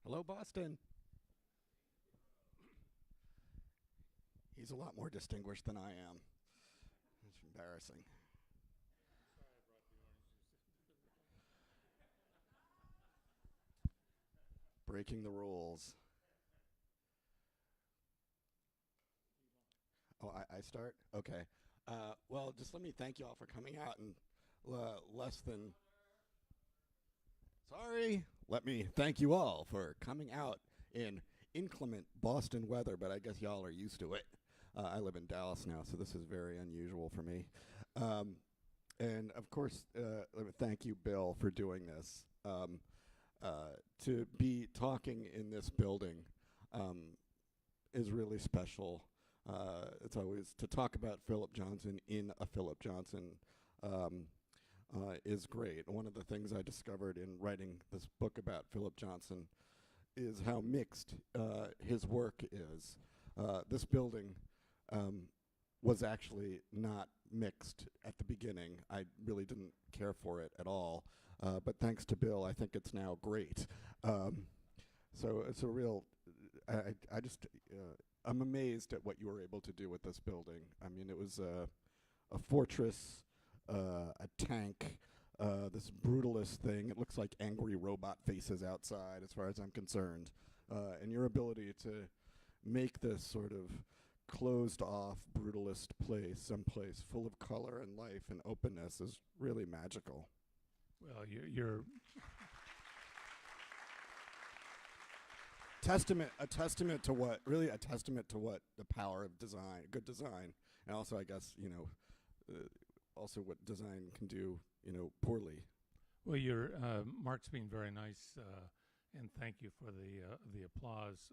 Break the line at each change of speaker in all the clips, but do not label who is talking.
Hello, Boston. He's a lot more distinguished than I am. It's embarrassing. Breaking the rules. Oh, I start? Okay. Well, just let me thank you all for coming out in less than. Sorry. Let me thank you all for coming out in inclement Boston weather, but I guess y'all are used to it. I live in Dallas now, so this is very unusual for me. And of course, let me thank you, Bill, for doing this. To be talking in this building is really special. It's always to talk about Philip Johnson in a Philip Johnson is great. One of the things I discovered in writing this book about Philip Johnson is how mixed his work is. This building was actually not mixed at the beginning. I really didn't care for it at all. But thanks to Bill, I think it's now great. So it's a real, I'm amazed at what you were able to do with this building. I mean, it was a fortress, a tank, this brutalist thing. It looks like angry robot faces outside as far as I'm concerned. And your ability to make this sort of closed off brutalist place, someplace full of color and life and openness is really magical.
Well, you're
a testament to what the power of design, good design, and also I guess also what design can do, poorly.
well. You're Mark's being very nice, and thank you for the applause.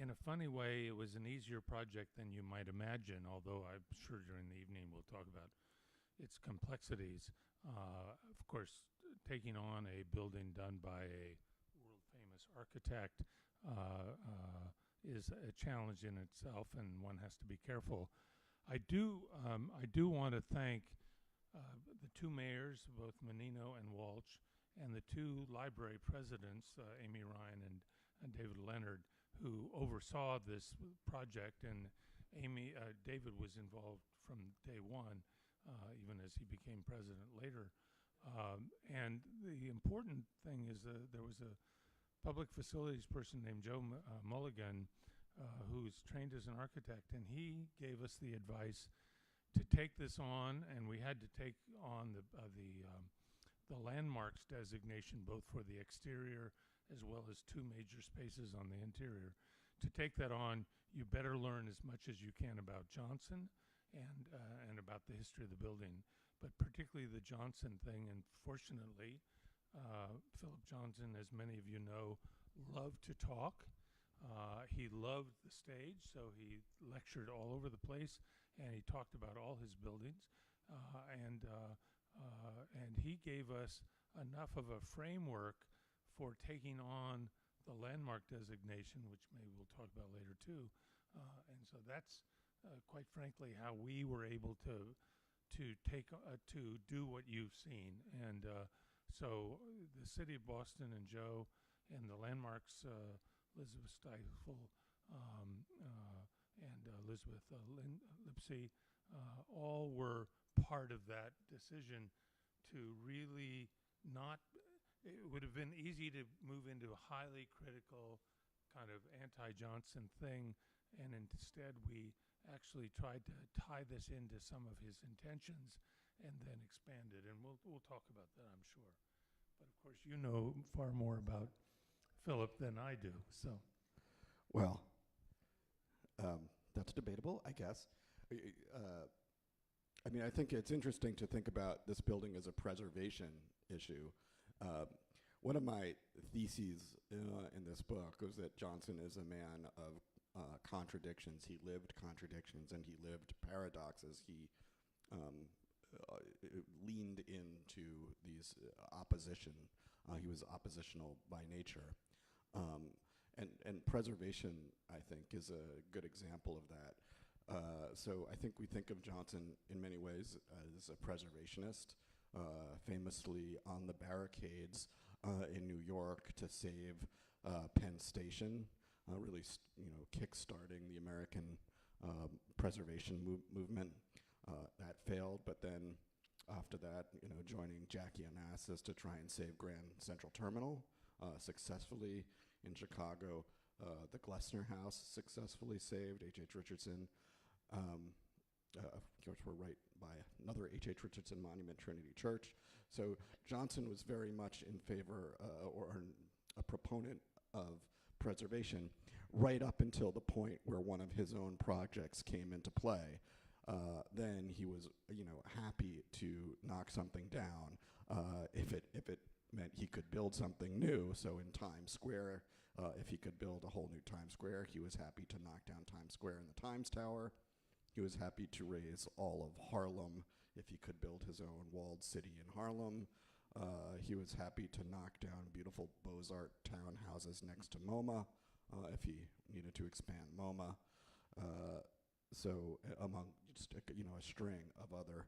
In a funny way, it was an easier project than you might imagine. Although I'm sure during the evening we'll talk about its complexities. Of course, taking on a building done by a world-famous architect is a challenge in itself, and one has to be careful. I do want to thank the two mayors, both Menino and Walsh, and the two library presidents, Amy Ryan and David Leonard, who oversaw this project. And David was involved from day one, even as he became president later. And the important thing is there was a public facilities person named Joe Mulligan, who's trained as an architect, and he gave us the advice to take this on, and we had to take on the landmarks designation, both for the exterior as well as two major spaces on the interior. To take that on, you better learn as much as you can about Johnson and about the history of the building, but particularly the Johnson thing. And fortunately, Philip Johnson, as many of you know, loved to talk. He loved the stage, so he lectured all over the place, and he talked about all his buildings. And he gave us enough of a framework for taking on the landmark designation, which maybe we'll talk about later too. And so that's quite frankly how we were able to do what you've seen. And so the city of Boston and Joe and the landmarks, Elizabeth Stifel and Elizabeth Lipsey, all were part of that decision to really not. It would have been easy to move into a highly critical kind of anti-Johnson thing, and instead we actually tried to tie this into some of his intentions and then expand it. And we'll talk about that, I'm sure. But of course, you know far more about Philip than I do. So,
Well, that's debatable, I guess. I mean, I think it's interesting to think about this building as a preservation issue. One of my theses in this book was that Johnson is a man of contradictions. He lived contradictions and he lived paradoxes. He leaned into these opposition. He was oppositional by nature. And preservation, I think, is a good example of that. So I think we think of Johnson in many ways as a preservationist, famously on the barricades in New York to save Penn Station, really kick-starting the American preservation movement. That failed, but then after that, joining Jackie Onassis to try and save Grand Central Terminal successfully in Chicago. The Glessner House successfully saved. H.H. Richardson. Of course, we're right by another H.H. Richardson monument, Trinity Church. So Johnson was very much in favor or a proponent of preservation right up until the point where one of his own projects came into play. Then he was, happy to knock something down if it meant he could build something new. So in Times Square, if he could build a whole new Times Square, he was happy to knock down Times Square and the Times Tower. He was happy to raise all of Harlem if he could build his own walled city in Harlem. He was happy to knock down beautiful Beaux-Arts townhouses next to MoMA if he needed to expand MoMA. So among just a string of other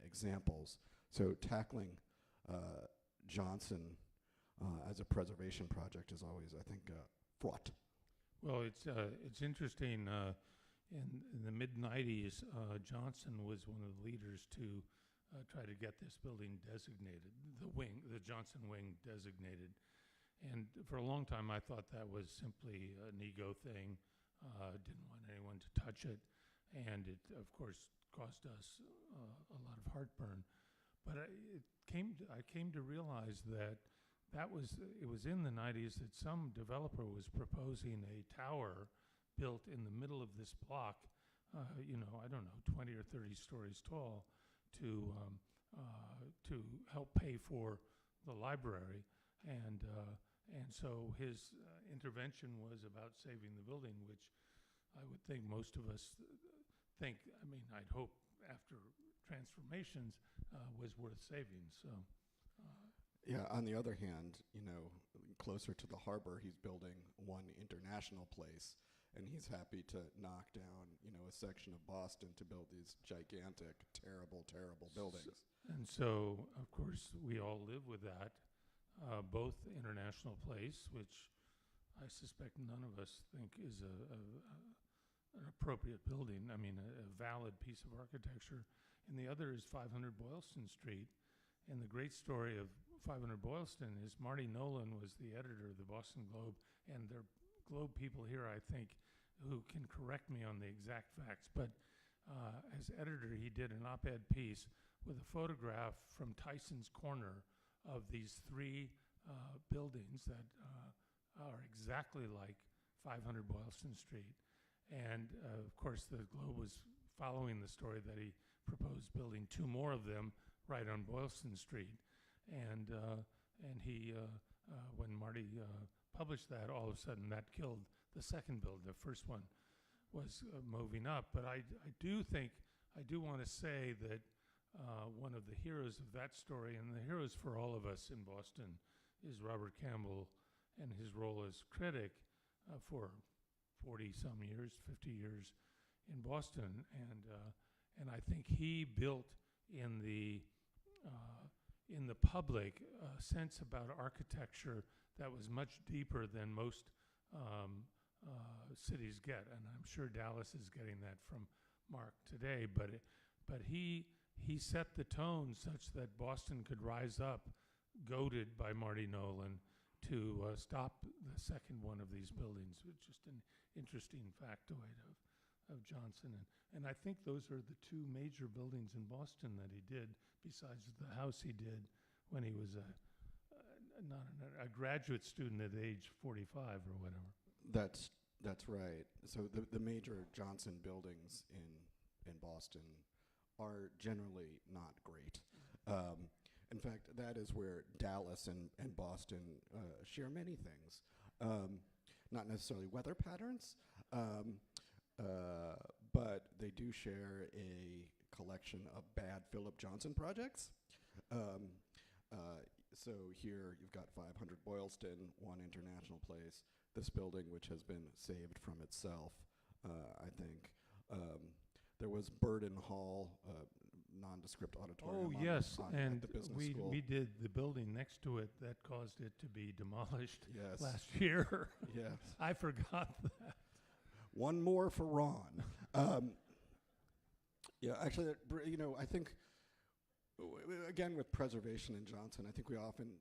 examples. So tackling Johnson as a preservation project is always, I think, fraught.
Well, it's interesting. In the mid-'90s, Johnson was one of the leaders to try to get this building designated, the Johnson Wing designated. And for a long time, I thought that was simply an ego thing. Didn't want anyone to touch it, and it, of course, caused us a lot of heartburn. But I came to realize that it was in the '90s that some developer was proposing a tower built in the middle of this block, I don't know, 20 or 30 stories tall, to help pay for the library, and so his intervention was about saving the building, which I would think most of us think. I mean, I'd hope after transformations was worth saving. So.
Yeah, on the other hand, closer to the harbor, he's building one international place, and he's happy to knock down, a section of Boston to build these gigantic, terrible, terrible buildings.
And so, of course, we all live with that, both International Place, which I suspect none of us think is an appropriate building, I mean, a valid piece of architecture, and the other is 500 Boylston Street. And the great story of 500 Boylston is Marty Nolan was the editor of the Boston Globe, and there are Globe people here, I think, who can correct me on the exact facts, but as editor, he did an op-ed piece with a photograph from Tyson's Corner of these three buildings that are exactly like 500 Boylston Street. And of course, the Globe was following the story that he proposed building two more of them right on Boylston Street. And he, when Marty published that, all of a sudden that killed the second build. The first one was moving up. But I do want to say that one of the heroes of that story, and the heroes for all of us in Boston, is Robert Campbell and his role as critic for 40-some years, 50 years in Boston. And I think he built in the public sense about architecture that was much deeper than most cities get, and I'm sure Dallas is getting that from Mark today. But he set the tone such that Boston could rise up, goaded by Marty Nolan, to stop the second one of these buildings. It's just an interesting factoid of Johnson, and I think those are the two major buildings in Boston that he did, besides the house he did when he was a graduate student at age 45 or whatever.
That's right. So the major Johnson buildings in Boston are generally not great. In fact, that is where Dallas and Boston share many things. Not necessarily weather patterns, but they do share a collection of bad Philip Johnson projects. So here you've got 500 Boylston, one International Place, this building which has been saved from itself, I think. There was Burden Hall, nondescript auditorium.
Oh, yes,
at
and
the business
we
school.
we did the building next to it that caused it to be demolished
Yes.
last year.
Yes.
I forgot that.
One more for Rawn. Yeah, actually, I think, again, with preservation in Johnson, I think we often,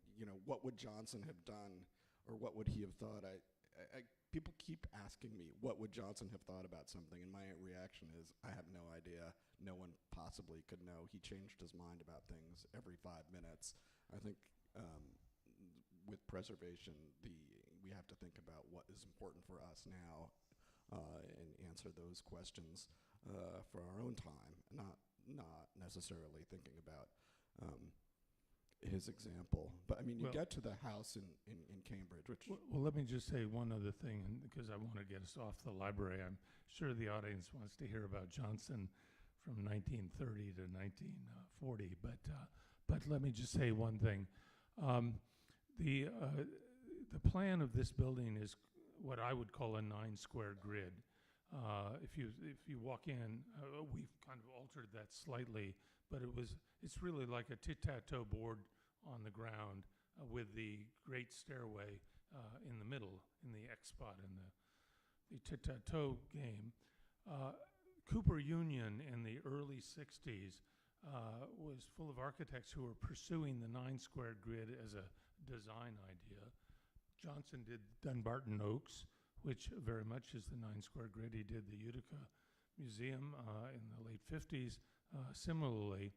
what would Johnson have done, or what would he have thought? People keep asking me, what would Johnson have thought about something? And my reaction is, I have no idea. No one possibly could know. He changed his mind about things every 5 minutes. I think with preservation, we have to think about what is important for us now and answer those questions for our own time, not necessarily thinking about his example. But I mean, you get to the house in Cambridge, which...
Well, let me just say one other thing, because I want to get us off the library. I'm sure the audience wants to hear about Johnson from 1930 to 1940, but let me just say one thing. The plan of this building is what I would call a 9-square grid. If you walk in, we've kind of altered that slightly, but it's really like a tic-tac-toe board on the ground with the great stairway in the middle, in the X spot in the tic-tac-toe game. Cooper Union in the early 60s was full of architects who were pursuing the 9-square grid as a design idea. Johnson did Dunbarton Oaks, which very much is the 9-square grid. He did the Utica Museum in the late 50s similarly.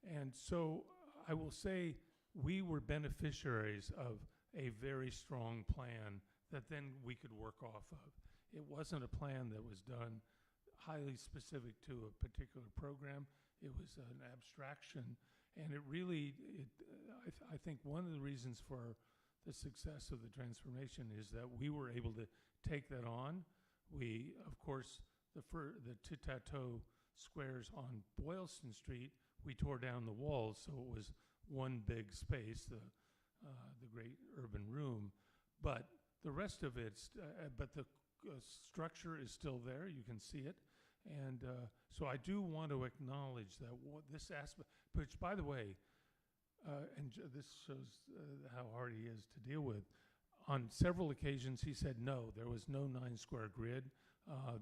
And so I will say we were beneficiaries of a very strong plan that then we could work off of. It wasn't a plan that was done highly specific to a particular program. It was an abstraction. And it really, I think one of the reasons for the success of the transformation is that we were able to take that on. We, of course, the tic-tac-toe squares on Boylston Street, we tore down the walls, so it was one big space, the great urban room. But the rest of it, but the structure is still there. You can see it. And so I do want to acknowledge that this aspect, which, by the way, this shows how hard he is to deal with. On several occasions, he said no, there was no 9-square grid.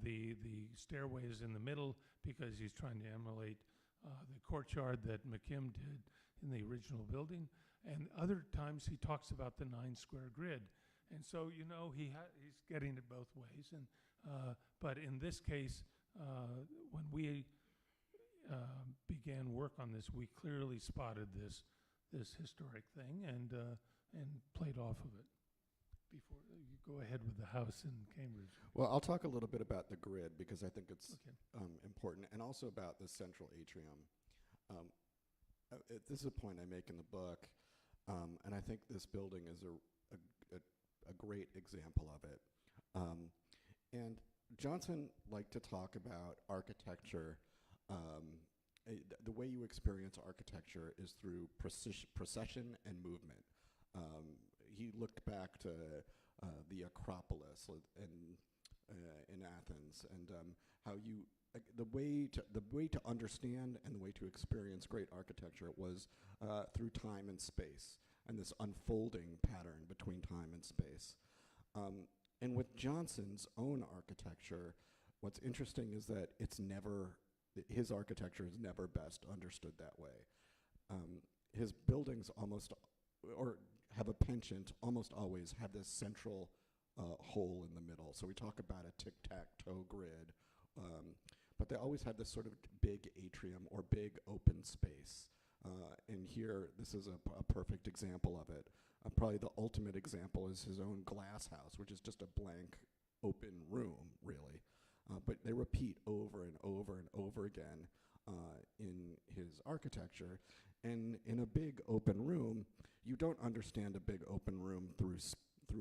The stairway is in the middle because he's trying to emulate the courtyard that McKim did in the original building. And other times he talks about the 9-square grid. And so, he's getting it both ways. And but in this case, when we began work on this, we clearly spotted this historic thing and played off of it. Before you go ahead with the house in Cambridge.
Well, I'll talk a little bit about the grid because I think it's important, and also about the central atrium. This is a point I make in the book, and I think this building is a great example of it. And Johnson liked to talk about architecture. The way you experience architecture is through procession and movement. He looked back to the Acropolis in Athens, and how the way to understand and the way to experience great architecture was through time and space, and this unfolding pattern between time and space. And with Johnson's own architecture, what's interesting is that his architecture is never best understood that way. His buildings have a penchant, almost always have this central hole in the middle. So we talk about a tic-tac-toe grid, but they always have this sort of big atrium or big open space. And here, this is a perfect example of it. Probably the ultimate example is his own glass house, which is just a blank open room, really. But they repeat over and over and over again in his architecture. And in a big open room, you don't understand a big open room through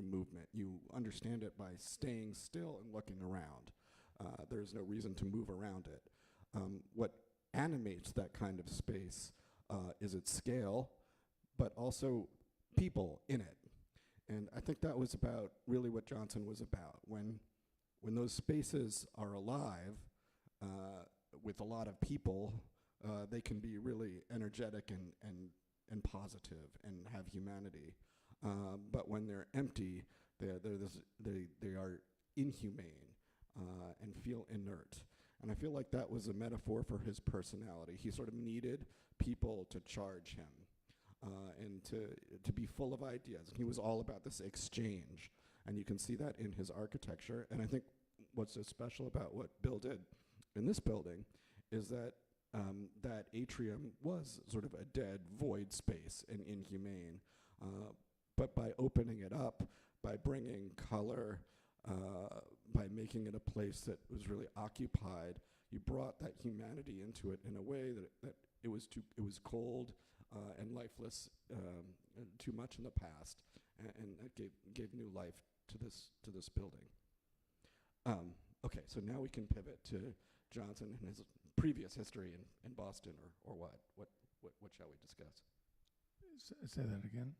movement. You understand it by staying still and looking around. There's no reason to move around it. What animates that kind of space is its scale, but also people in it. And I think that was about really what Johnson was about. When those spaces are alive with a lot of people they can be really energetic and positive and have humanity. But when they're empty, they are inhumane and feel inert. And I feel like that was a metaphor for his personality. He sort of needed people to charge him and to be full of ideas. And he was all about this exchange. And you can see that in his architecture. And I think what's so special about what Bill did in this building is that that atrium was sort of a dead, void space and inhumane. But by opening it up, by bringing color, by making it a place that was really occupied, you brought that humanity into it in a way that it was cold and lifeless, too much in the past, and it gave new life to this building. Okay, so now we can pivot to Johnson and his previous history in Boston, or what? What shall we discuss?
Say that again.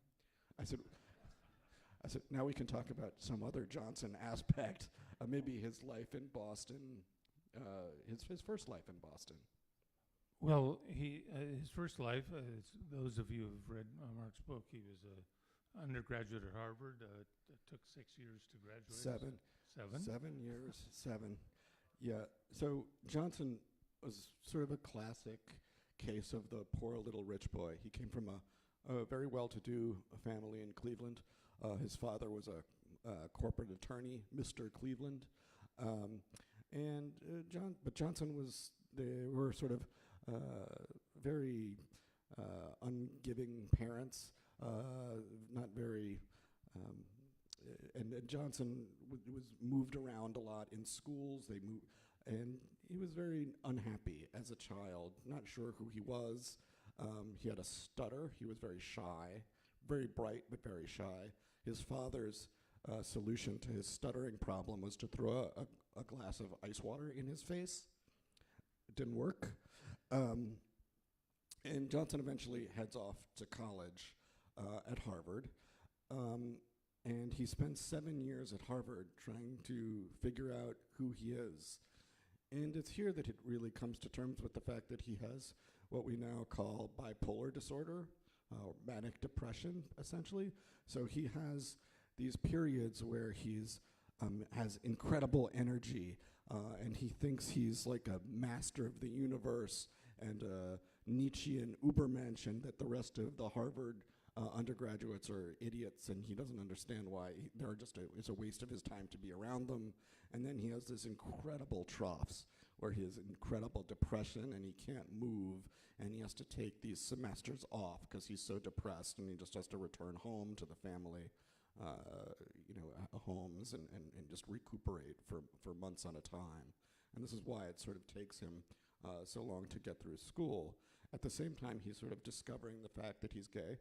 I said, now we can talk about some other Johnson aspect, maybe his life in Boston, his first life in Boston.
Well, his first life, those of you who've read Mark's book, he was an undergraduate at Harvard. It took 6 years to graduate.
7 years, 7. Yeah, so Johnson was sort of a classic case of the poor little rich boy. He came from a very well-to-do family in Cleveland. His father was a corporate attorney, Mr. Cleveland. But Johnson they were sort of very ungiving parents, not very, and Johnson was moved around a lot in schools. And he was very unhappy as a child, not sure who he was. He had a stutter. He was very shy, very bright, but very shy. His father's solution to his stuttering problem was to throw a glass of ice water in his face. It didn't work. And Johnson eventually heads off to college at Harvard. And he spends 7 years at Harvard trying to figure out who he is. And it's here that it really comes to terms with the fact that he has what we now call bipolar disorder, manic depression, essentially. So he has these periods where he's has incredible energy, and he thinks he's like a master of the universe and a Nietzschean Ubermensch, and that the rest of the Harvard undergraduates are idiots, and he doesn't understand why it's a waste of his time to be around them. And then he has this incredible troughs where he has incredible depression and he can't move, and he has to take these semesters off because he's so depressed, and he just has to return home to the family homes and just recuperate for months on a time. And this is why it sort of takes him so long to get through school. At the same time, he's sort of discovering the fact that he's gay.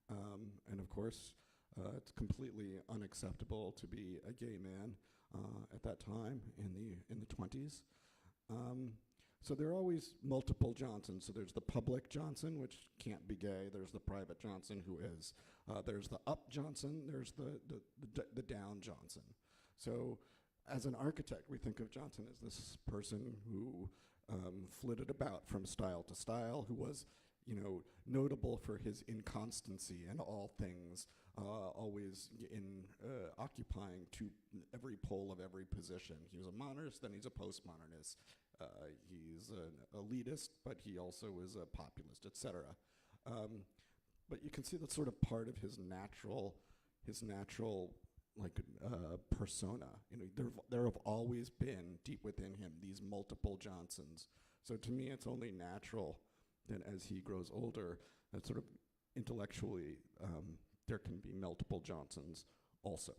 And of course, it's completely unacceptable to be a gay man at that time in the 20s. So there are always multiple Johnsons. So there's the public Johnson, which can't be gay. There's the private Johnson, who is. There's the up Johnson. There's the down Johnson. So as an architect, we think of Johnson as this person who flitted about from style to style, who was notable for his inconstancy in all things, always occupying every pole of every position. He was a modernist, then he's a postmodernist. He's an elitist, but he also is a populist, etc. But you can see that's sort of part of his natural persona. There have always been deep within him these multiple Johnsons. So to me, it's only natural that as he grows older, that sort of intellectually there can be multiple Johnsons also.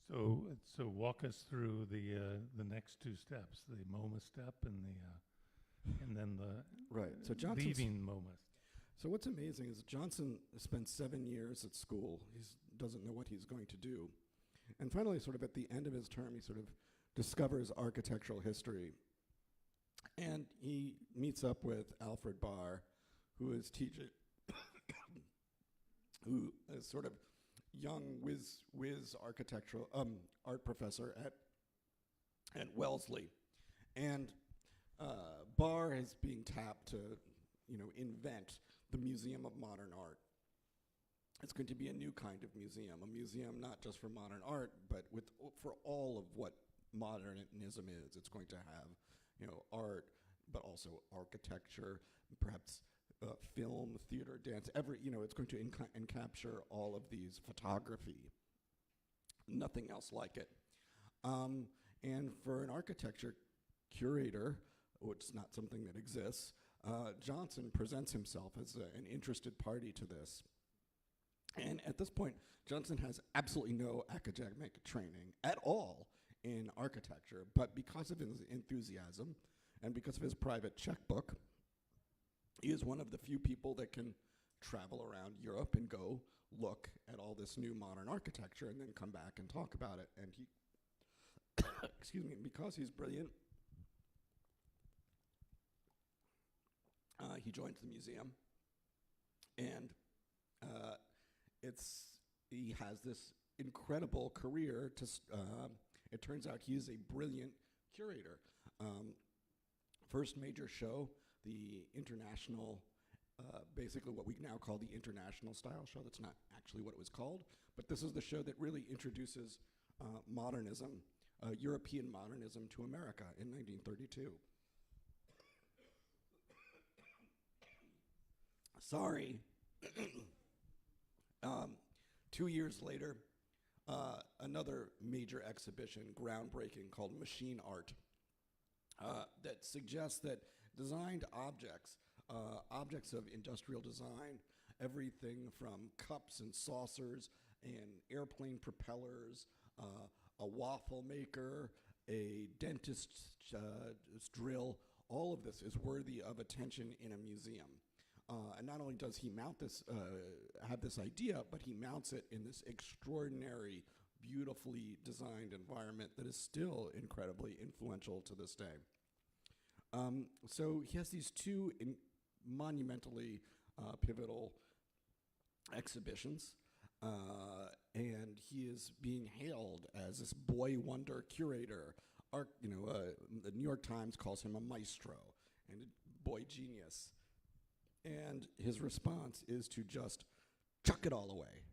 So walk us through the next two steps: the MoMA step and then the
right. So Johnson's
leaving MoMA.
So what's amazing is Johnson spent 7 years at school. He doesn't know what he's going to do, and finally, sort of at the end of his term, he sort of discovers architectural history. And he meets up with Alfred Barr, who is teaching, who is sort of young whiz architectural art professor at Wellesley. And Barr is being tapped to, invent the Museum of Modern Art. It's going to be a new kind of museum, a museum not just for modern art, but for all of what modernism is. It's going to have, art, but also architecture, perhaps film, theater, dance. It's going to encapture all of these, photography. Nothing else like it. And for an architecture curator, which is not something that exists, Johnson presents himself as an interested party to this. And at this point, Johnson has absolutely no academic training at all in architecture, but because of his enthusiasm and because of his private checkbook, he is one of the few people that can travel around Europe and go look at all this new modern architecture and then come back and talk about it. And he, excuse me, because he's brilliant, he joins the museum, and he has this incredible career. It turns out he is a brilliant curator. First major show, the international, basically what we now call the International Style Show. That's not actually what it was called, but this is the show that really introduces modernism, European modernism to America in 1932. Sorry. 2 years later, another major exhibition, groundbreaking, called Machine Art, that suggests that designed objects, objects of industrial design, everything from cups and saucers and airplane propellers, a waffle maker, a dentist's drill, all of this is worthy of attention in a museum. And not only does he have this idea, but he mounts it in this extraordinary, beautifully designed environment that is still incredibly influential to this day. So he has these two monumentally pivotal exhibitions, and he is being hailed as this boy wonder curator. The New York Times calls him a maestro and a boy genius. And his response is to just chuck it all away.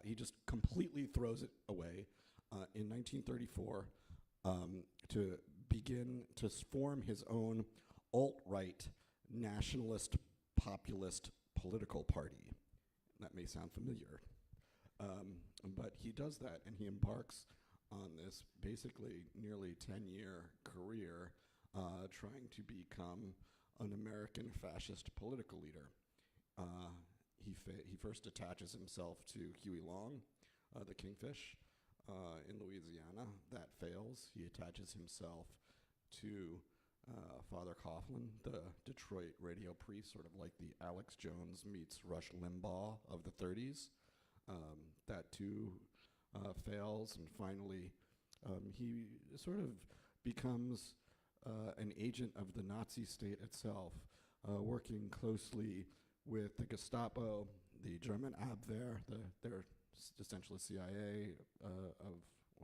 He just completely throws it away in 1934 to begin to form his own alt-right nationalist populist political party. That may sound familiar. But he does that, and he embarks on this basically nearly 10-year career trying to become an American fascist political leader. He first attaches himself to Huey Long, the Kingfish, in Louisiana. That fails. He attaches himself to Father Coughlin, the Detroit radio priest, sort of like the Alex Jones meets Rush Limbaugh of the 30s. That too fails, and finally he sort of becomes an agent of the Nazi state itself, working closely with the Gestapo, the German Abwehr, they're essentially CIA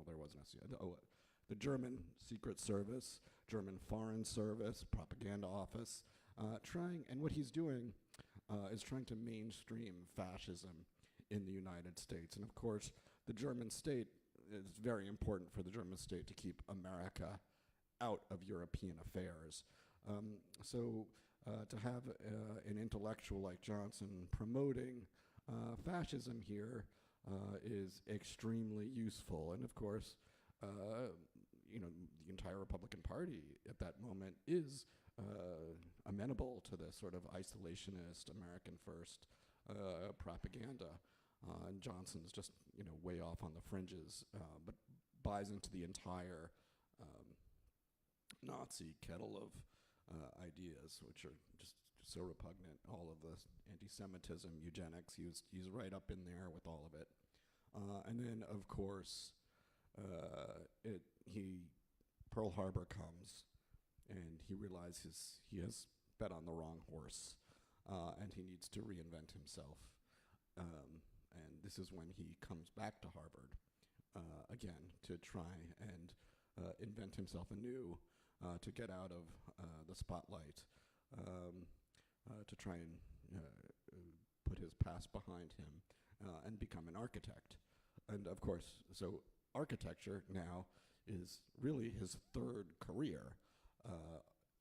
there was no CIA, the German Secret Service, German Foreign Service, Propaganda Office, and what he's doing is trying to mainstream fascism in the United States. And of course, the German state, it's very important for the German state to keep America out of European affairs. So to have an intellectual like Johnson promoting fascism here is extremely useful. And of course, the entire Republican Party at that moment is amenable to this sort of isolationist, American first propaganda. And Johnson's just way off on the fringes, but buys into the entire Nazi kettle of ideas, which are just so repugnant. All of the anti-Semitism, eugenics, he's right up in there with all of it. And then, of course, Pearl Harbor comes, and he realizes he has bet on the wrong horse, and he needs to reinvent himself. And this is when he comes back to Harvard again to try and invent himself anew. to get out of the spotlight, to try and put his past behind him and become an architect. And of course, so architecture now is really his third career.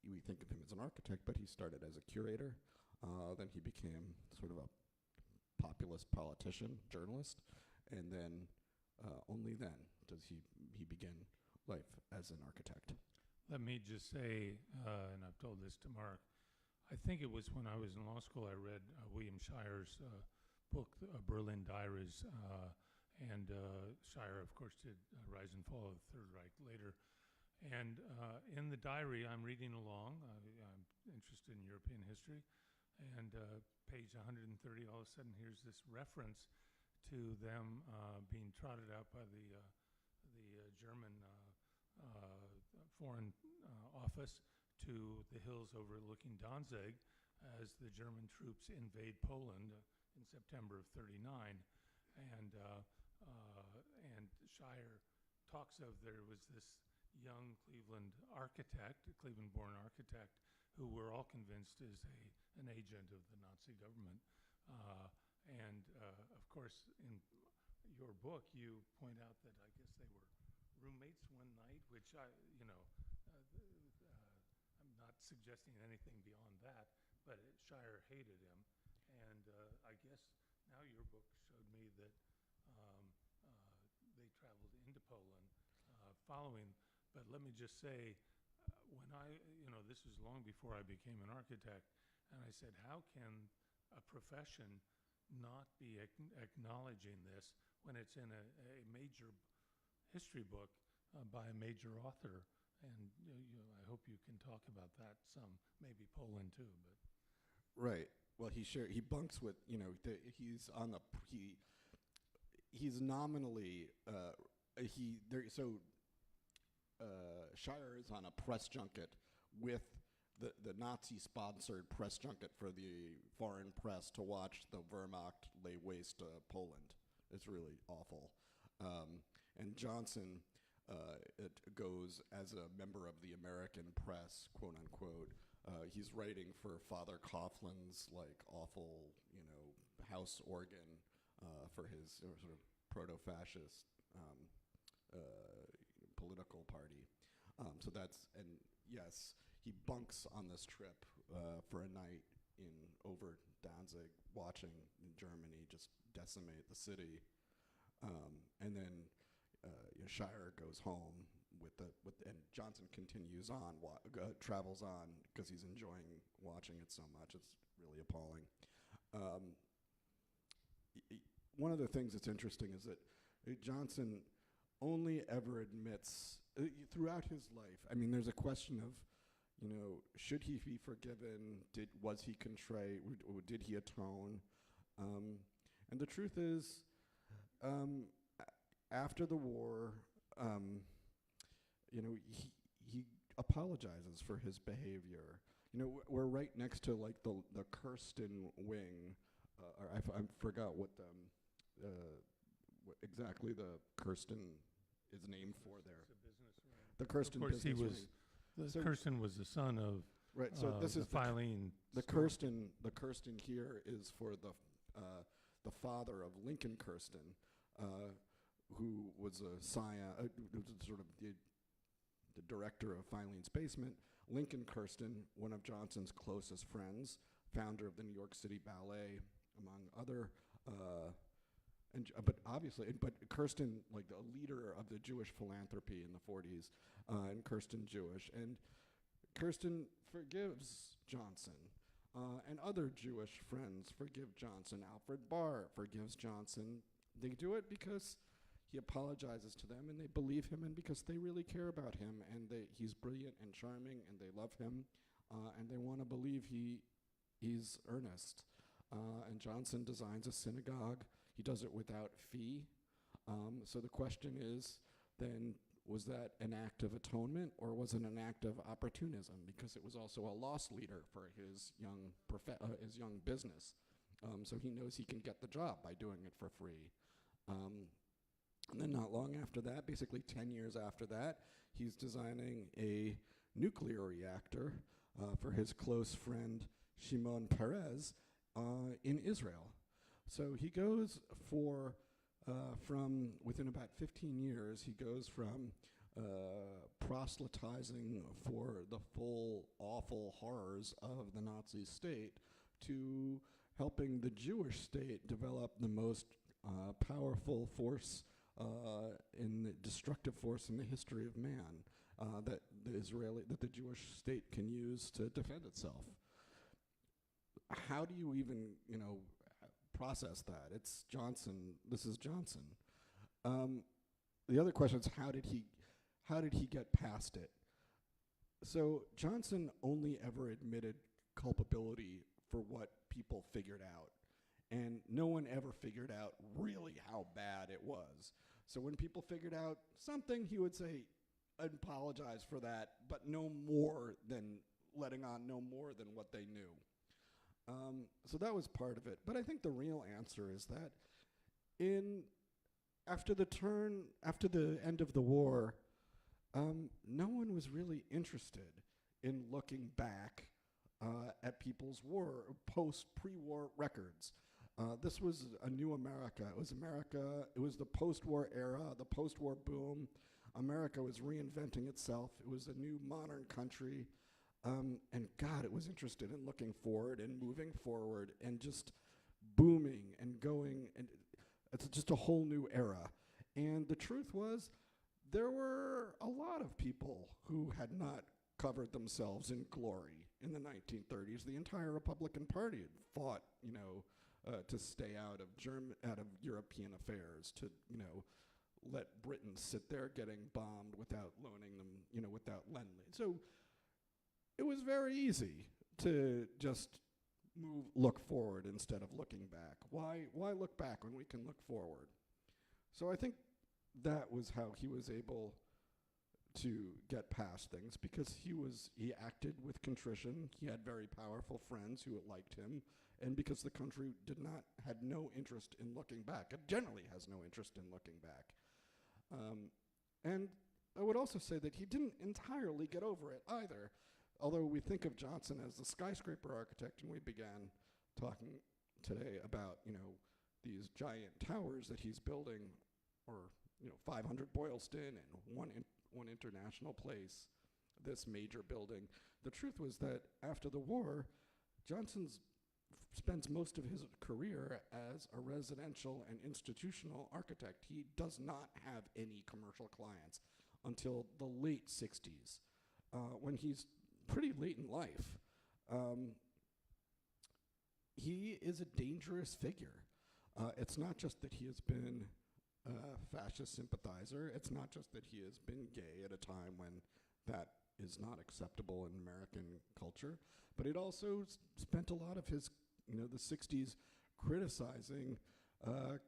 We think of him as an architect, but he started as a curator. Then he became sort of a populist politician, journalist, and then only then does he begin life as an architect.
Let me just say, and I've told this to Mark, I think it was when I was in law school I read William Shire's book, Berlin Diaries, and Shire, of course, did Rise and Fall of the Third Reich later. And in the diary, I'm reading along. I'm interested in European history. And page 130, all of a sudden, here's this reference to them being trotted out by the German foreign office to the hills overlooking Danzig as the German troops invade Poland in September of '39. And Shire talks of there was this young Cleveland architect, a Cleveland-born architect, who we're all convinced is an agent of the Nazi government. Of course, in your book, you point out that I guess they were roommates one night, which I'm not suggesting anything beyond that, but Shire hated him. And I guess now your book showed me that they traveled into Poland following. But let me just say, when this was long before I became an architect, and I said, how can a profession not be acknowledging this when it's in a major history book by a major author? And I hope you can talk about that some, maybe Poland too. But
right. Well, he bunks with he's nominally Shire is on a press junket with the Nazi-sponsored press junket for the foreign press to watch the Wehrmacht lay waste Poland. It's really awful. And Johnson goes as a member of the American press, quote unquote. He's writing for Father Coughlin's awful, house organ for his sort of proto-fascist political party. Yes, he bunks on this trip for a night over Danzig, watching Germany just decimate the city, and then Shire goes home and Johnson continues on, travels on because he's enjoying watching it so much. It's really appalling. One of the things that's interesting is that Johnson only ever admits throughout his life. I mean, there's a question of, should he be forgiven? Was he contrite? Did he atone? And the truth is, after the war, he apologizes for his behavior. We're right next to the Kirsten wing. I forgot what exactly the Kirsten is named for there. The Kirsten business wing.
Kirsten was the son of
right. So this is
Filene.
The Kirsten here is for the father of Lincoln Kirsten, who was a scion, sort of the director of Filene's Basement. Lincoln Kirsten, one of Johnson's closest friends, founder of the New York City Ballet, among other. But Kirsten, the leader of the Jewish philanthropy in the 40s, and Kirsten Jewish. And Kirsten forgives Johnson, and other Jewish friends forgive Johnson. Alfred Barr forgives Johnson. They do it because he apologizes to them, and they believe him, and because they really care about him, and he's brilliant and charming, and they love him, and they want to believe he's earnest. And Johnson designs a synagogue. He does it without fee. So the question is, then, was that an act of atonement, or was it an act of opportunism? Because it was also a loss leader for his young business. So he knows he can get the job by doing it for free. And then not long after that, basically 10 years after that, he's designing a nuclear reactor for his close friend Shimon Peres in Israel. So he goes from within about 15 years, he goes from proselytizing for the full awful horrors of the Nazi state to helping the Jewish state develop the most powerful force in the destructive force in the history of man that the Jewish state can use to defend itself. How do you even, process that? It's Johnson. This is Johnson. The other question is how did he get past it? So Johnson only ever admitted culpability for what people figured out. And no one ever figured out really how bad it was. So when people figured out something, he would say, apologize for that, but no more than letting on no more than what they knew. So that was part of it. But I think the real answer is that after the end of the war, no one was really interested in looking back at people's pre-war records. This was a new America. It was the post-war era, the post-war boom. America was reinventing itself. It was a new modern country. And God, it was interested in looking forward and moving forward and just booming and going. And it's just a whole new era. And the truth was, there were a lot of people who had not covered themselves in glory in the 1930s. The entire Republican Party had fought, to stay out of European affairs, to, let Britain sit there getting bombed without loaning them, without lending. So it was very easy to just look forward instead of looking back. Why look back when we can look forward? So I think that was how he was able to get past things, because he acted with contrition. He had very powerful friends who liked him, and because the country had no interest in looking back. It generally has no interest in looking back. And I would also say that he didn't entirely get over it either. Although we think of Johnson as the skyscraper architect, and we began talking today about, these giant towers that he's building, or 500 Boylston and one international place, this major building. The truth was that after the war, Johnson spends most of his career as a residential and institutional architect. He does not have any commercial clients until the late 60s, when he's pretty late in life. He is a dangerous figure. It's not just that he has been a fascist sympathizer. It's not just that he has been gay at a time when that is not acceptable in American culture, but it also spent a lot of his, the 60s criticizing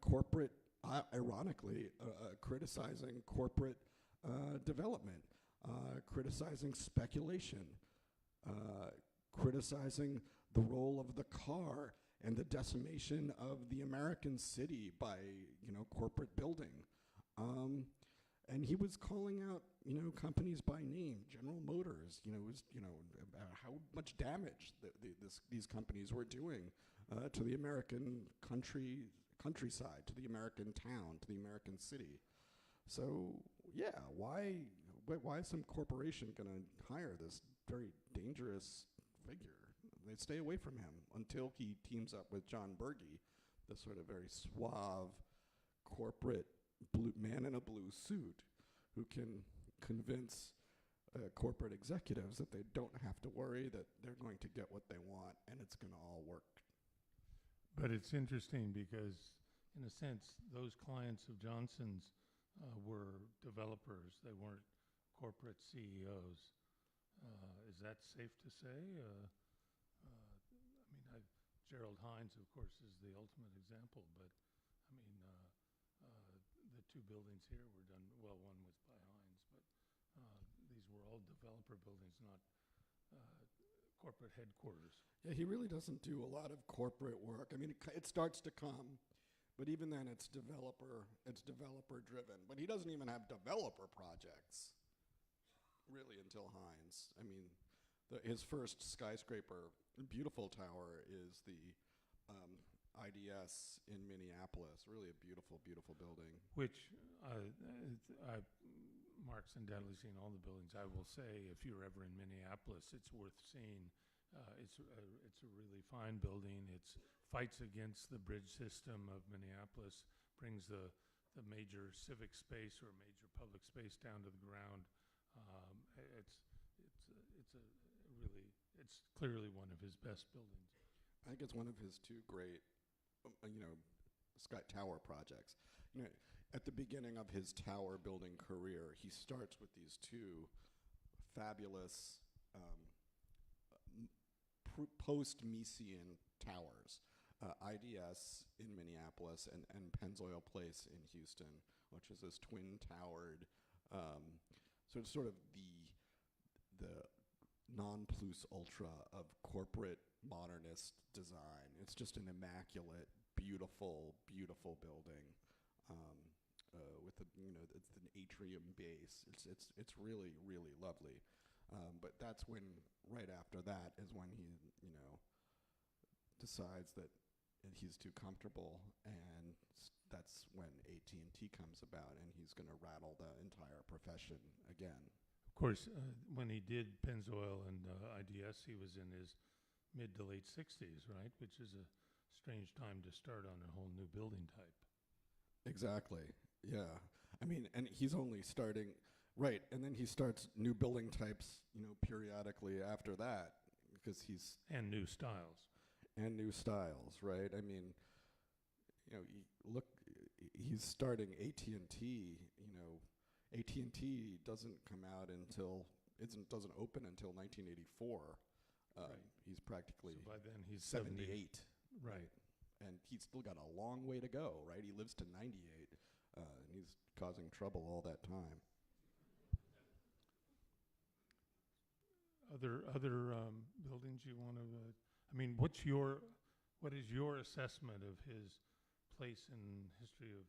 corporate, ironically, criticizing corporate development, criticizing speculation, criticizing the role of the car and the decimation of the American city by, corporate building. And he was calling out, companies by name. General Motors, about how much damage these companies were doing to the American countryside, to the American town, to the American city. So, yeah, why is some corporation going to hire this very dangerous figure? They stay away from him until he teams up with John Berge, the sort of very suave corporate man in a blue suit who can convince corporate executives that they don't have to worry, that they're going to get what they want and it's going to all work.
But it's interesting because, in a sense, those clients of Johnson's were developers. They weren't corporate CEOs. Is that safe to say? Gerald Hines, of course, is the ultimate example, but the two buildings here were done, well, one was by Hines, but these were all developer buildings, not corporate headquarters.
Yeah, he really doesn't do a lot of corporate work. It starts to come, but even then it's developer driven. But he doesn't even have developer projects. really until Hines. I mean, his first skyscraper, beautiful tower, is the IDS in Minneapolis. Really a beautiful, beautiful building.
Which Mark's undoubtedly seen all the buildings. I will say, if you're ever in Minneapolis, it's worth seeing. It's a really fine building. It fights against the bridge system of Minneapolis, brings the major civic space or major public space down to the ground. It's clearly one of his best buildings.
I think it's one of his two great, Sky Tower projects. At the beginning of his tower building career, he starts with these two fabulous post-Miesian towers, IDS in Minneapolis and Pennzoil Place in Houston, which is this twin-towered, sort of the non plus ultra of corporate modernist design. It's just an immaculate, beautiful, beautiful building with it's an atrium base. It's really, really lovely. But that's when, right after that, is when he decides that he's too comfortable, and that's when AT&T comes about, and he's going to rattle the entire profession again.
Of course, when he did Pennzoil and IDS, he was in his mid to late 60s, right? Which is a strange time to start on a whole new building type.
Exactly, yeah. I mean, and he's only starting, right, and then he starts new building types, periodically after that, because he's...
And new styles.
And new styles, right? I mean, look, he's starting AT&T, AT&T doesn't come out doesn't open until 1984.
Right.
He's practically...
So by then he's
78.
Right.
And he's still got a long way to go, right? He lives to 98, and he's causing trouble all that time.
Other buildings you want to... what is your assessment of his place in history of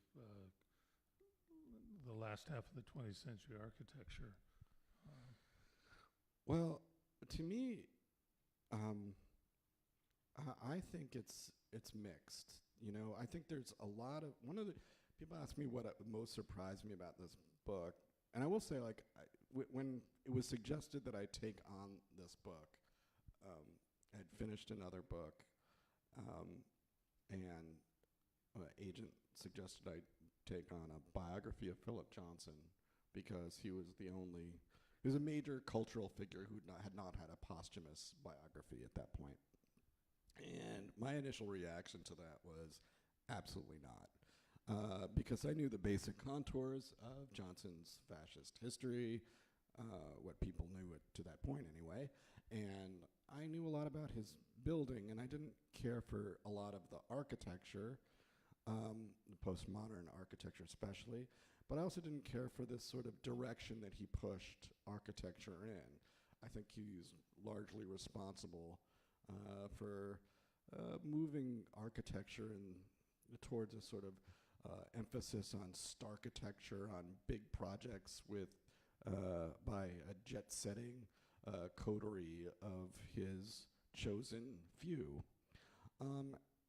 the last half of the 20th century architecture?
Well, to me, I think it's mixed. I think there's a lot of people ask me what most surprised me about this book, and I will say, when it was suggested that I take on this book, I'd finished another book, and agent suggested I take on a biography of Philip Johnson because he was a major cultural figure who had not had a posthumous biography at that point. And my initial reaction to that was absolutely not, because I knew the basic contours of Johnson's fascist history, what people knew to that point anyway, and I knew a lot about his building, and I didn't care for a lot of the architecture, the postmodern architecture especially, but I also didn't care for this sort of direction that he pushed architecture in. I think he's largely responsible for moving architecture towards a sort of emphasis on starchitecture, on big projects by a jet-setting coterie of his chosen few.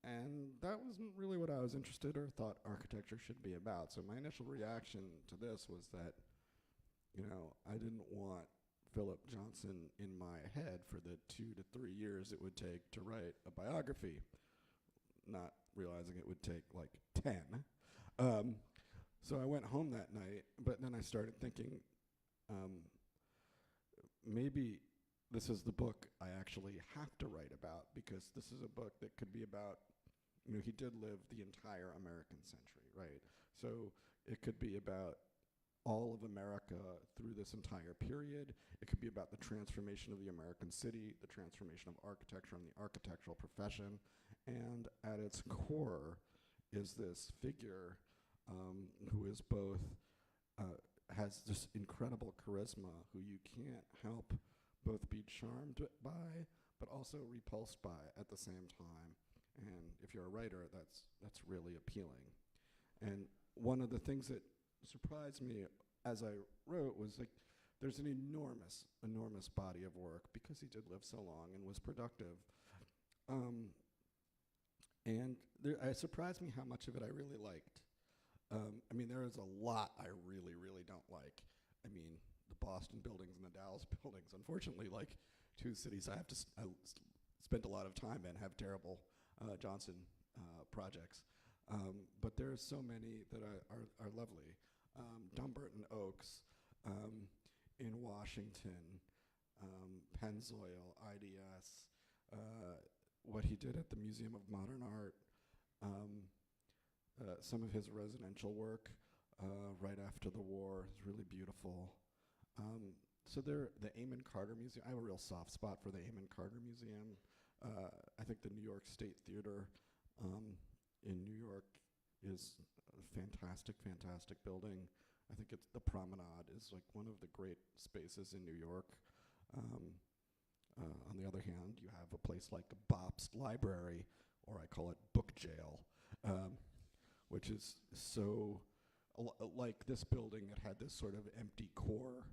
And that wasn't really what I was interested or thought architecture should be about. So my initial reaction to this was that, I didn't want Philip Johnson in my head for the 2 to 3 years it would take to write a biography, not realizing it would take 10. So I went home that night, but then I started thinking, maybe this is the book I actually have to write about, because this is a book that could be about, he did live the entire American century, right? So it could be about all of America through this entire period. It could be about the transformation of the American city, the transformation of architecture and the architectural profession, and at its core is this figure who is both, has this incredible charisma, who you can't help both be charmed by, but also repulsed by at the same time. And if you're a writer, that's really appealing. And one of the things that surprised me as I wrote was there's an enormous, enormous body of work because he did live so long and was productive. And it surprised me how much of it I really liked. I mean, there is a lot I really, really don't like. I mean, the Boston buildings and the Dallas buildings. Unfortunately, like two cities I have to spend a lot of time in have terrible Johnson projects. But there's so many that are lovely. Dumbarton Oaks in Washington, Pennzoil, IDS, what he did at the Museum of Modern Art, some of his residential work right after the war is really beautiful. So the Amon Carter Museum, I have a real soft spot for the Amon Carter Museum. I think the New York State Theater in New York is a fantastic, fantastic building. I think the Promenade is like one of the great spaces in New York. On the other hand, you have a place like Bopst Library, or I call it Book Jail, which is so like this building that had this sort of empty core,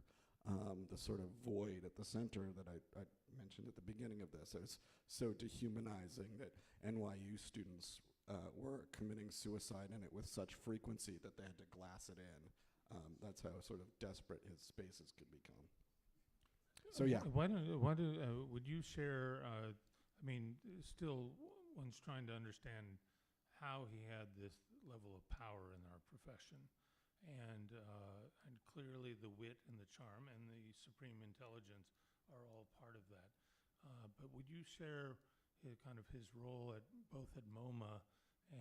the sort of void at the center that I mentioned at the beginning of this. It was so dehumanizing that NYU students were committing suicide in it with such frequency that they had to glass it in. That's how sort of desperate his spaces could become. So yeah.
Would you share, I mean, still one's trying to understand how he had this level of power in our profession. And clearly the wit and the charm and the supreme intelligence are all part of that. But would you share kind of his role at both at MoMA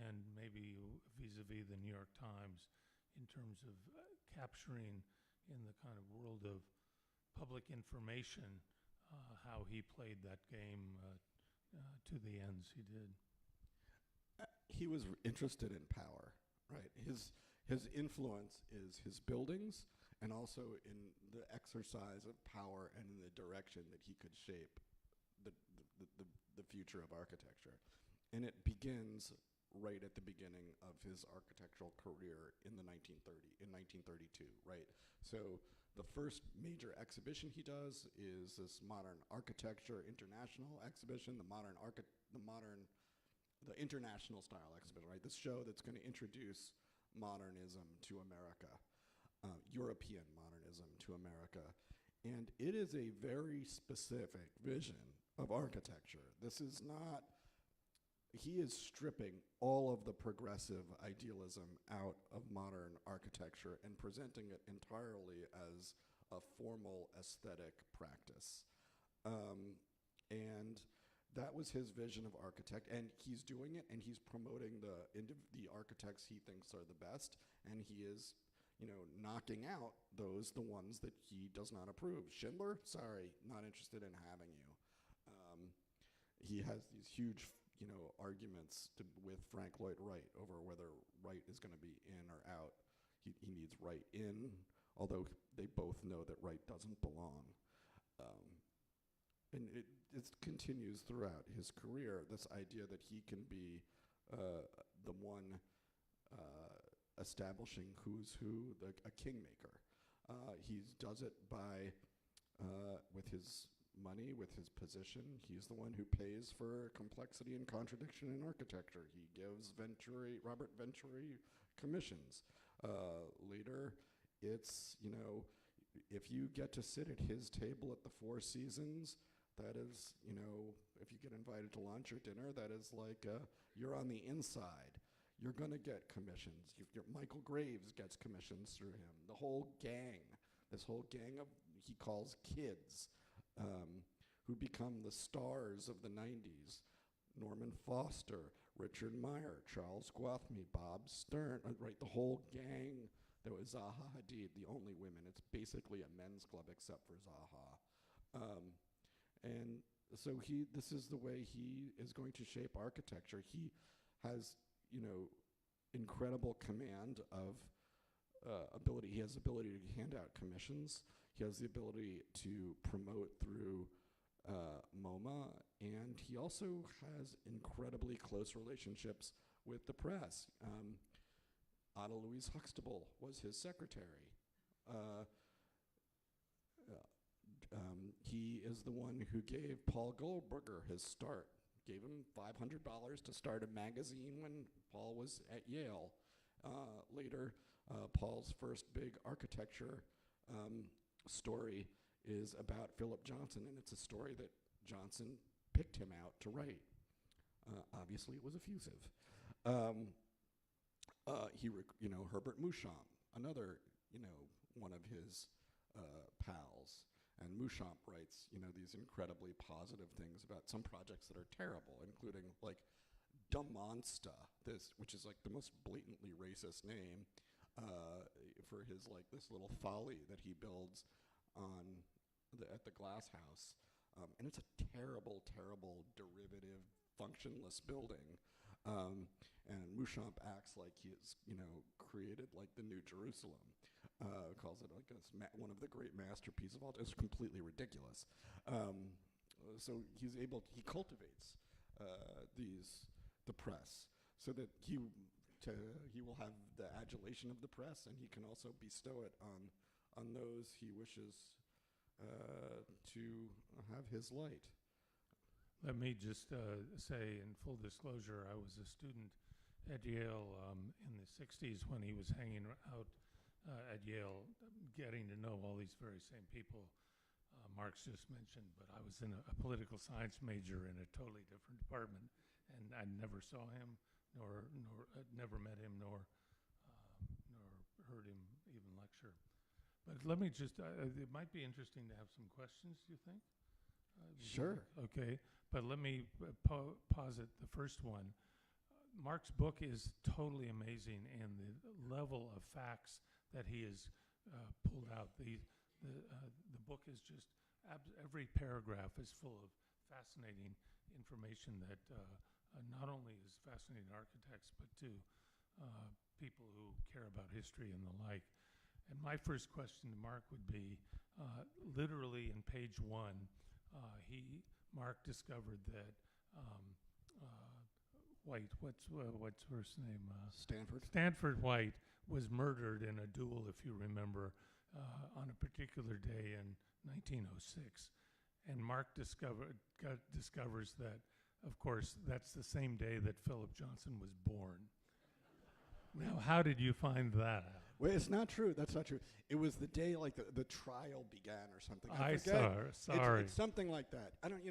and maybe vis-a-vis the New York Times in terms of capturing in the kind of world of public information how he played that game to the ends he did?
He was interested in power, right? His influence is his buildings and also in the exercise of power and in the direction that he could shape the future of architecture. And it begins right at the beginning of his architectural career in 1932, right? So the first major exhibition he does is this Modern Architecture International exhibition, the international style exhibition, right? This show that's going to introduce modernism to America, European modernism to America. And it is a very specific vision of architecture. This is not, he is stripping all of the progressive idealism out of modern architecture and presenting it entirely as a formal aesthetic practice. And that was his vision of architect, and he's doing it, and he's promoting the architects he thinks are the best, and he is, knocking out the ones that he does not approve. Schindler, sorry, not interested in having you. He has these huge, arguments with Frank Lloyd Wright over whether Wright is going to be in or out. He needs Wright in, although they both know that Wright doesn't belong. And it continues throughout his career, this idea that he can be the one establishing who's who, a kingmaker. He does it by, with his money, with his position. He's the one who pays for complexity and contradiction in architecture. He gives Robert Venturi commissions. Later, it's, if you get to sit at his table at the Four Seasons, that is, if you get invited to lunch or dinner, that is like you're on the inside. You're going to get commissions. Michael Graves gets commissions through him. The whole gang, this whole gang of, he calls kids, who become the stars of the 90s. Norman Foster, Richard Meyer, Charles Guathmy, Bob Stern, right, the whole gang. There was Zaha Hadid, the only women. It's basically a men's club except for Zaha. And so this is the way he is going to shape architecture. He has, incredible command of ability. He has the ability to hand out commissions. He has the ability to promote through MoMA, and he also has incredibly close relationships with the press. Ada Louise Huxtable was his secretary. He is the one who gave Paul Goldberger his start, gave him $500 to start a magazine when Paul was at Yale. Later, Paul's first big architecture story is about Philip Johnson, and it's a story that Johnson picked him out to write. Obviously, it was effusive. Herbert Mouchamp, another, one of his pals. And Mouchamp writes, these incredibly positive things about some projects that are terrible, including like Damonsta, which is like the most blatantly racist name for his this little folly that he builds at the glass house. And it's a terrible, terrible derivative, functionless building. And Mouchamp acts like he has, created like the New Jerusalem. Calls it like one of the great masterpieces of all time. It's completely ridiculous. So he cultivates the press so that he will have the adulation of the press, and he can also bestow it on those he wishes to have his light.
Let me just say, in full disclosure, I was a student at Yale in the 60s when he was hanging out at Yale, getting to know all these very same people Mark's just mentioned, but I was in a political science major in a totally different department, and I never saw him, nor never met him, nor heard him even lecture. But let me just, it might be interesting to have some questions, do you think?
Sure.
Okay, but let me posit the first one. Mark's book is totally amazing, and the level of facts that he has pulled out. The book is just, every paragraph is full of fascinating information that not only is fascinating to architects, but to people who care about history and the like. And my first question to Mark would be, literally in page 1, Mark discovered that White, what's her name? Stanford White was murdered in a duel, if you remember, on a particular day in 1906. And Mark discovers that, of course, that's the same day that Philip Johnson was born. Now, how did you find that out?
Wait, it's not true. That's not true. It was the day the trial began or something. I forget.
Sorry.
It's something like that. I don't,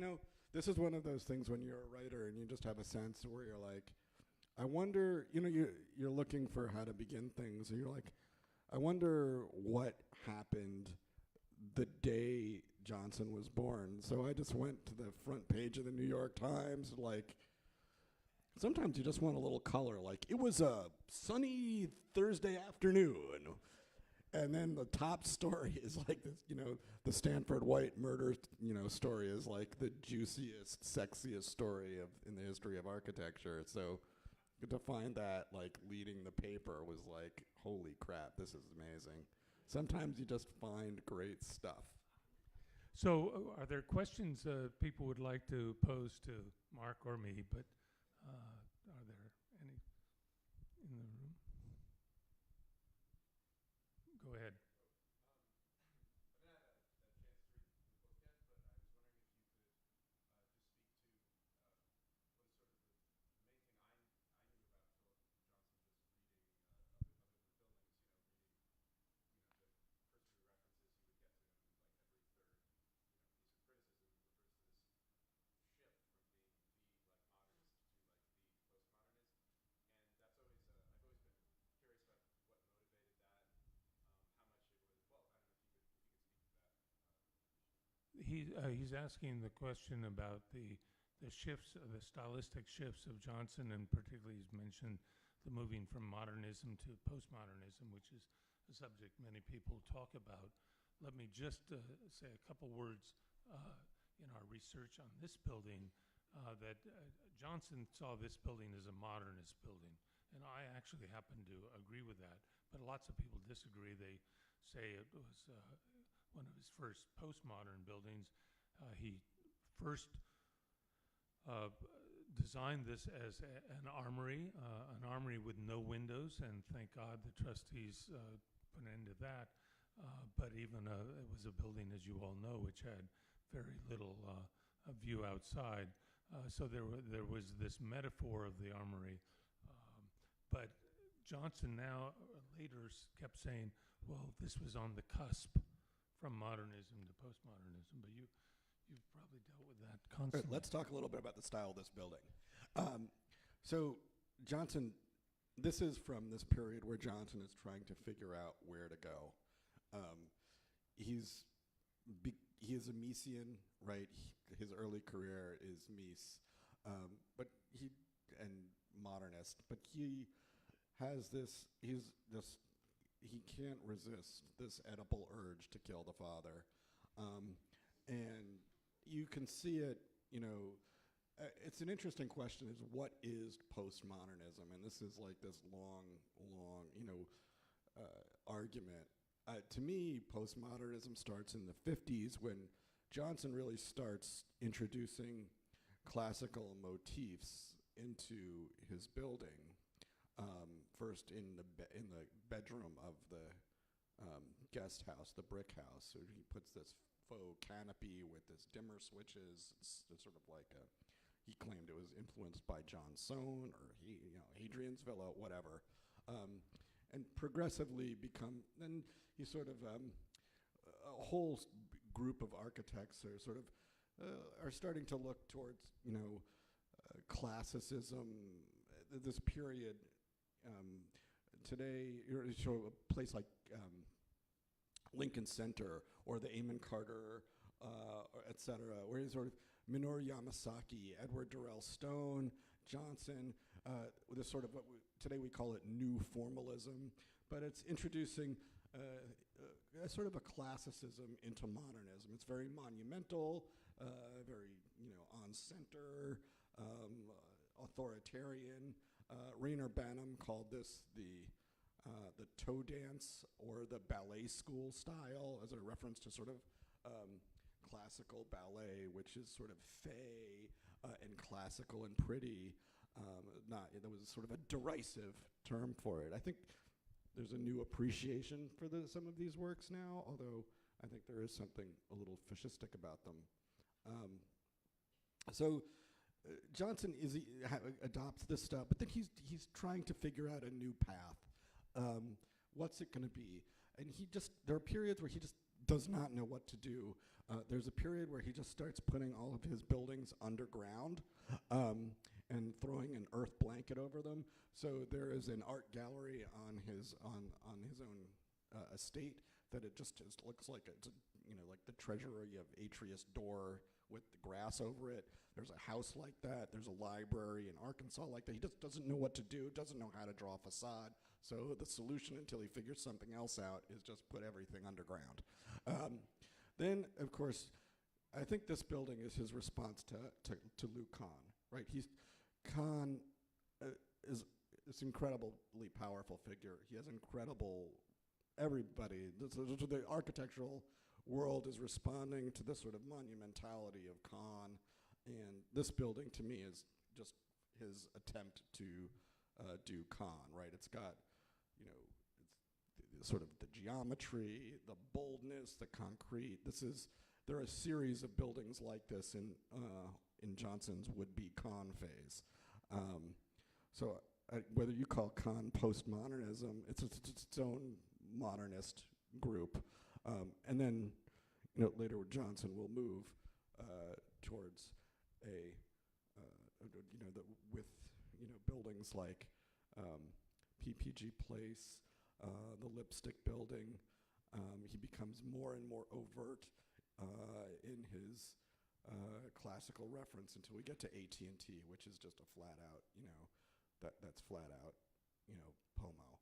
this is one of those things when you're a writer and you just have a sense where you're like, I wonder, you're looking for how to begin things, and you're like, I wonder what happened the day Johnson was born. So I just went to the front page of the New York Times, sometimes you just want a little color, it was a sunny Thursday afternoon. And then the top story is this, the Stanford White murder, story is the juiciest, sexiest story in the history of architecture. So to find that, leading the paper was holy crap, this is amazing. Sometimes you just find great stuff.
So are there questions people would like to pose to Mark or me, but are there any in the room? Go ahead. He's asking the question about the shifts, the stylistic shifts of Johnson, and particularly he's mentioned the moving from modernism to postmodernism, which is a subject many people talk about. Let me just say a couple words in our research on this building, that Johnson saw this building as a modernist building, and I actually happen to agree with that, but lots of people disagree. They say it was one of his first postmodern buildings. He first designed this as an armory with no windows, and thank God the trustees put an end to that. but even it was a building, as you all know, which had very little view outside. So there was this metaphor of the armory. But Johnson now later kept saying, well, this was on the cusp from modernism to postmodernism. But you've probably dealt with that constantly.
Right, let's talk a little bit about the style of this building. So Johnson, this is from this period where Johnson is trying to figure out where to go. He is a Misesian, right? His early career is Mies, but he modernist. But he has this. He can't resist this edible urge to kill the father, and you can see it. It's an interesting question: is what is postmodernism? And this is like this long argument. To me, postmodernism starts in the 50s when Johnson really starts introducing classical motifs into his building. First in the bedroom of the guest house, the brick house. So he puts this faux canopy with this dimmer switches. It's sort of like he claimed it was influenced by John Soane or Hadrian's Villa, whatever. And progressively then you sort of a whole group of architects are sort of are starting to look towards classicism. This period today, a place like Lincoln Center or the Amon Carter, et cetera, where you sort of Minoru Yamasaki, Edward Durrell Stone, Johnson, this sort of today we call it new formalism, but it's introducing a sort of a classicism into modernism. It's very monumental, very on center, authoritarian. Rainer Banham called this the toe dance or the ballet school style as a reference to sort of classical ballet, which is sort of fey and classical and pretty. There was sort of a derisive term for it. I think there's a new appreciation for some of these works now, although I think there is something a little fascistic about them. Johnson adopts this stuff, but then he's trying to figure out a new path. What's it going to be? And there are periods where he just does not know what to do. There's a period where he just starts putting all of his buildings underground and throwing an earth blanket over them. So there is an art gallery on his own estate that it just looks like like the treasury of Atreus door with the grass over it. There's a house like that. There's a library in Arkansas like that. He just doesn't know what to do, doesn't know how to draw a facade. So the solution until he figures something else out is just put everything underground. Then, of course, I think this building is his response to Luke Kahn, right? Kahn is this incredibly powerful figure. He has everybody, the architectural world is responding to this sort of monumentality of Kahn, and this building to me is just his attempt to do Kahn, right? It's got, it's sort of the geometry, the boldness, the concrete. There are a series of buildings like this in Johnson's would-be Kahn phase. Whether you call Kahn postmodernism, it's its own modernist group. And then, later Johnson will move towards with buildings like PPG Place, the Lipstick Building. He becomes more and more overt in his classical reference until we get to AT&T, which is just a flat out, that's flat out, Pomo.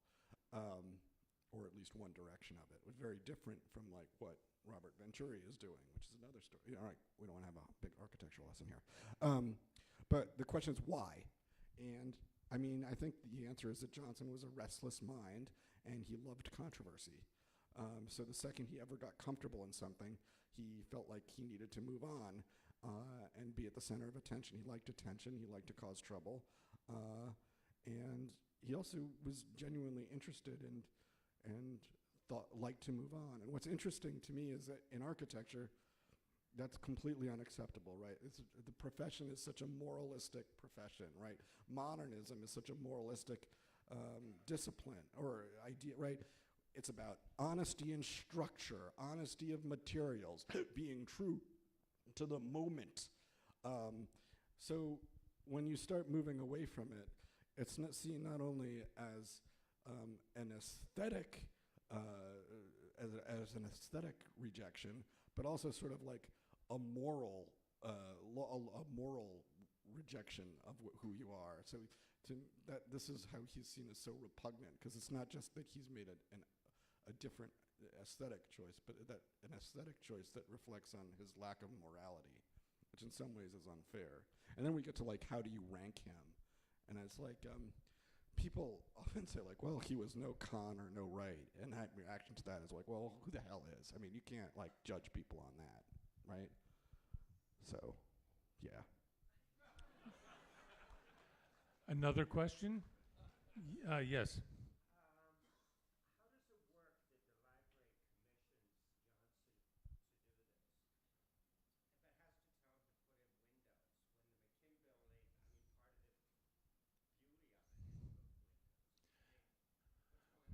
Or at least one direction of it. It was very different from like what Robert Venturi is doing, which is another story. All right, we don't want to have a big architectural lesson here. But the question is why? And I mean, I think the answer is that Johnson was a restless mind and he loved controversy. So the second he ever got comfortable in something, he felt like he needed to move on and be at the center of attention. He liked attention, he liked to cause trouble. And he also was genuinely interested and like to move on. And what's interesting to me is that in architecture, that's completely unacceptable, right? The profession is such a moralistic profession, right? Modernism is such a moralistic discipline or idea, right? It's about honesty in structure, honesty of materials, being true to the moment. So when you start moving away from it, it's not seen not only as an aesthetic, as an aesthetic rejection, but also sort of like a moral rejection of who you are. So this is how he's seen as so repugnant, because it's not just that he's made a different aesthetic choice, but an aesthetic choice that reflects on his lack of morality, which in some ways is unfair. And then we get to like, how do you rank him? And it's like, people often say like, well, he was no con or no right. And that reaction to that is like, well, who the hell is? I mean, you can't like judge people on that, right? So, yeah.
Another question? Yes.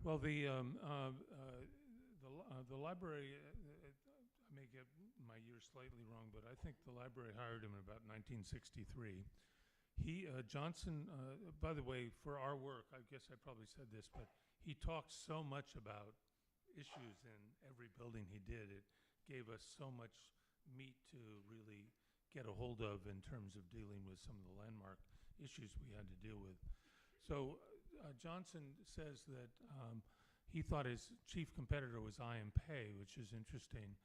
Well, the library, I may get my year slightly wrong, but I think the library hired him in about 1963. Johnson, by the way, for our work, I guess I probably said this, but he talked so much about issues in every building he did. It gave us so much meat to really get a hold of in terms of dealing with some of the landmark issues we had to deal with. So Johnson says that he thought his chief competitor was I.M. Pei, which is interesting,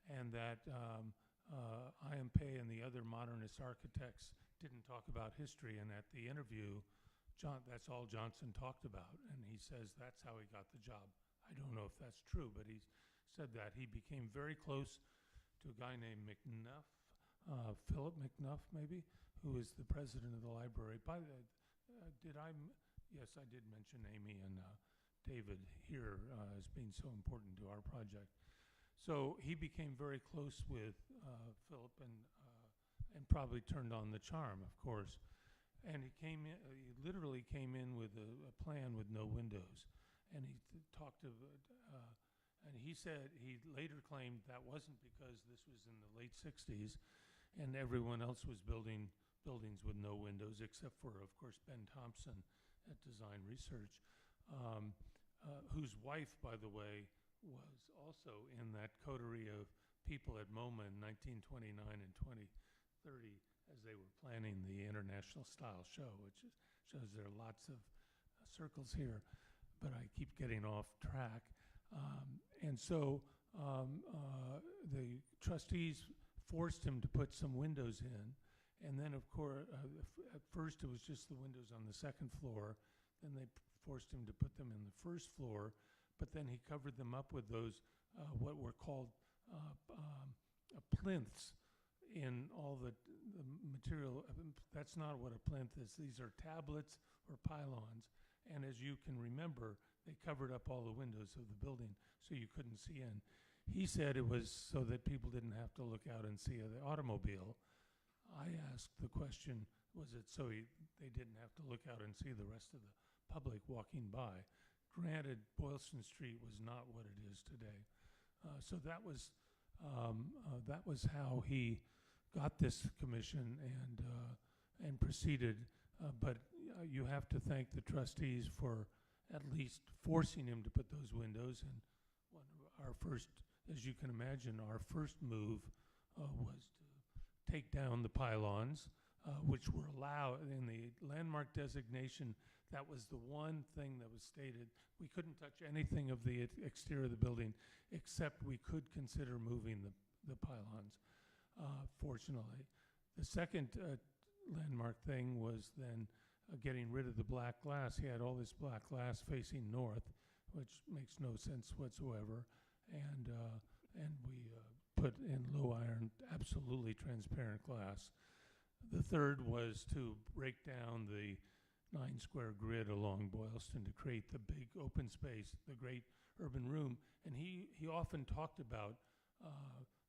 and that I.M. Pei and the other modernist architects didn't talk about history, and at the interview, that's all Johnson talked about, and he says that's how he got the job. I don't know if that's true, but he said that. He became very close to a guy named McNuff, Philip McNuff maybe, who is the president of the library. Yes, I did mention Amy and David here as being so important to our project. So he became very close with Philip and probably turned on the charm, of course. And he literally came in with a plan with no windows. And he and he said, he later claimed that wasn't because this was in the late 60s and everyone else was building buildings with no windows, except for, of course, Ben Thompson at Design Research, whose wife, by the way, was also in that coterie of people at MoMA in 1929 and 2030 as they were planning the International Style Show, which shows there are lots of circles here, but I keep getting off track. And so the trustees forced him to put some windows in, and then, of course, at first it was just the windows on the second floor. Then they forced him to put them in the first floor, but then he covered them up with those, what were called plinths in all the material. That's not what a plinth is. These are tablets or pylons. And as you can remember, they covered up all the windows of the building so you couldn't see in. He said it was so that people didn't have to look out and see the automobile. I asked the question, was it so they didn't have to look out and see the rest of the public walking by? Granted, Boylston Street was not what it is today. So that was how he got this commission and proceeded. But you have to thank the trustees for at least forcing him to put those windows. And one of our first, as you can imagine, our first move was to take down the pylons, which were allowed in the landmark designation. That was the one thing that was stated. We couldn't touch anything of the exterior of the building, except we could consider moving the pylons, fortunately. The second landmark thing was then getting rid of the black glass. He had all this black glass facing north, which makes no sense whatsoever. And we put in low iron, absolutely transparent glass. The third was to break down the
9-square grid along Boylston to create the big open space, the great urban room. And he often talked about